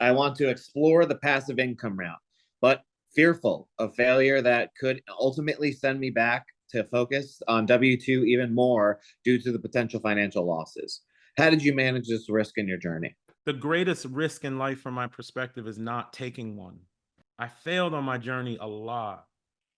I want to explore the passive income route, but fearful of failure that could ultimately send me back to focus on W 2 even more due to the potential financial losses. How did you manage this risk in your journey? The greatest risk in life from my perspective is not taking one. I failed on my journey a lot.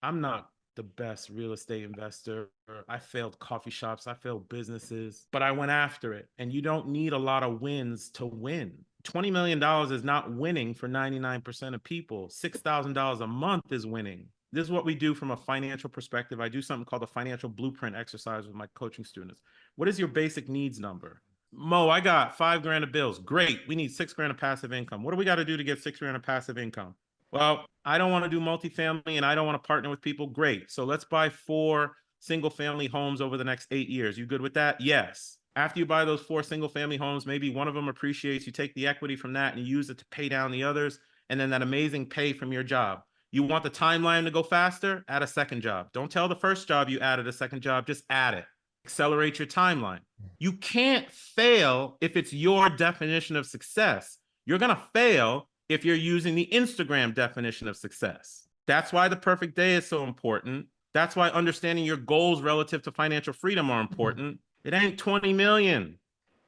I'm not the best real estate investor. I failed coffee shops, I failed businesses, but I went after it. And you don't need a lot of wins to win. $20 million is not winning for 99% of people. $6,000 a month is winning. This is what we do from a financial perspective. I do something called the financial blueprint exercise with my coaching students. What is your basic needs number? Mo, I got 5 grand of bills. Great. We need 6 grand of passive income. What do we got to do to get 6 grand of passive income? Well, I don't want to do multifamily and I don't want to partner with people. Great. So let's buy 4 single family homes over the next 8 years. You good with that? Yes. After you buy those 4 single family homes, maybe one of them appreciates. You take the equity from that and you use it to pay down the others. And then that amazing pay from your job. You want the timeline to go faster? Add a second job. Don't tell the first job you added a second job, just add it. Accelerate your timeline. You can't fail if it's your definition of success. You're going to fail if you're using the Instagram definition of success. That's why the perfect day is so important. That's why understanding your goals relative to financial freedom are important. It ain't 20 million.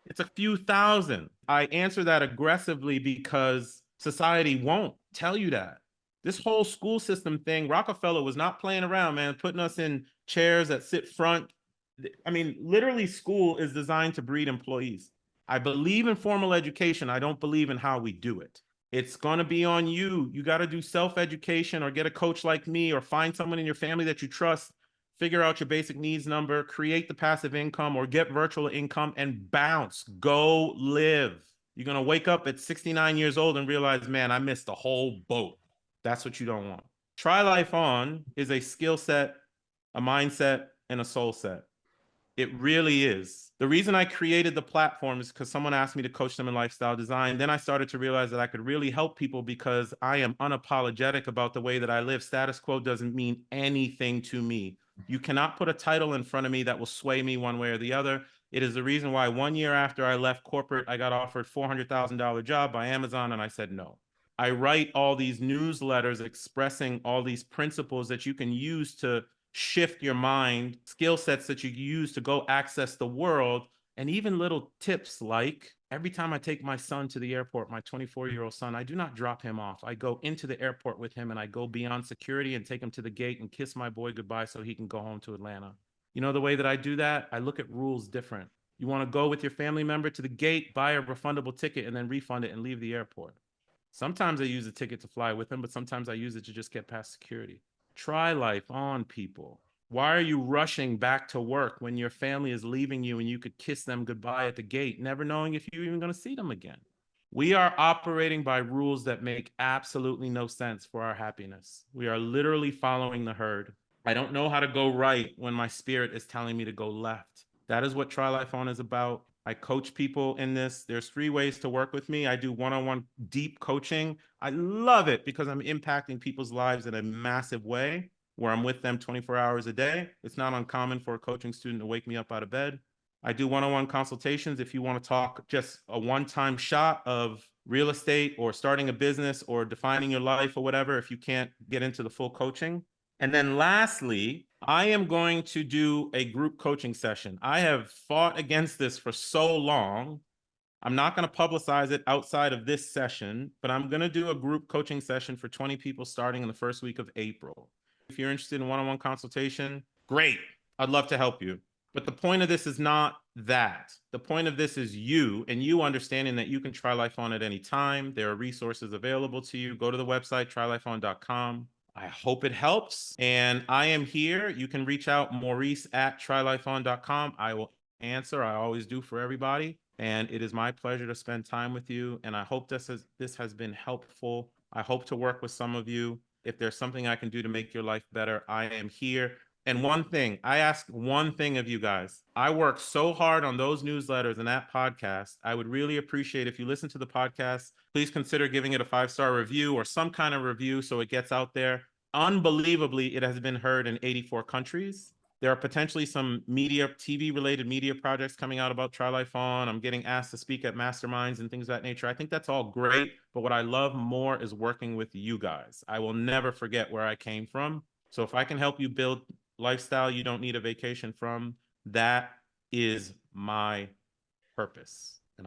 It's a few thousand. I answer that aggressively because society won't tell you that. This whole school system thing, Rockefeller was not playing around, man, putting us in chairs that sit front. I mean, literally, school is designed to breed employees. I believe in formal education. I don't believe in how we do it. It's going to be on you. You got to do self-education or get a coach like me or find someone in your family that you trust, figure out your basic needs number, create the passive income or get virtual income and bounce. Go live. You're going to wake up at 69 years old and realize, man, I missed the whole boat. That's what you don't want. Try Life On is a skill set, a mindset, and a soul set. It really is. The reason I created the platform is because someone asked me to coach them in lifestyle design. Then I started to realize that I could really help people because I am unapologetic about the way that I live. Status quo doesn't mean anything to me. You cannot put a title in front of me that will sway me one way or the other. It is the reason why 1 year after I left corporate, I got offered $400,000 job by Amazon and I said no. I write all these newsletters expressing all these principles that you can use to shift your mind, skill sets that you use to go access the world, and even little tips like every time I take my son to the airport, my 24-year-old son, I do not drop him off. I go into the airport with him and I go beyond security and take him to the gate and kiss my boy goodbye so he can go home to Atlanta. You know the way that I do that? I look at rules different. You want to go with your family member to the gate, buy a refundable ticket, and then refund it and leave the airport. Sometimes I use a ticket to fly with them, but sometimes I use it to just get past security. Try Life On, people. Why are you rushing back to work when your family is leaving you and you could kiss them goodbye at the gate, never knowing if you're even going to see them again? We are operating by rules that make absolutely no sense for our happiness. We are literally following the herd. I don't know how to go right when my spirit is telling me to go left. That is what Try Life On is about. I coach people in this. There's 3 ways to work with me. I do one-on-one deep coaching. I love it because I'm impacting people's lives in a massive way where I'm with them 24 hours a day. It's not uncommon for a coaching student to wake me up out of bed. I do one-on-one consultations if you want to talk just a one-time shot of real estate or starting a business or defining your life or whatever, if you can't get into the full coaching. And then lastly, I am going to do a group coaching session. I have fought against this for so long. I'm not going to publicize it outside of this session, but I'm going to do a group coaching session for 20 people starting in the first week of April. If you're interested in one-on-one consultation, great. I'd love to help you. But the point of this is not that. The point of this is you and you understanding that you can try Life On at any time. There are resources available to you. Go to the website, trylifeon.com. I hope it helps. And I am here. You can reach out, Maurice at trylifeon.com. I will answer. I always do for everybody. And it is my pleasure to spend time with you. And I hope this has been helpful. I hope to work with some of you. If there's something I can do to make your life better, I am here. And one thing, I ask one thing of you guys. I work so hard on those newsletters and that podcast. I would really appreciate if you listen to the podcast, please consider giving it a 5-star review or some kind of review so it gets out there. Unbelievably, it has been heard in 84 countries. There are potentially some media, TV related media projects coming out about Try Life On. I'm getting asked to speak at masterminds and things of that nature. I think that's all great. But what I love more is working with you guys. I will never forget where I came from. So if I can help you build lifestyle you don't need a vacation from, that is my purpose.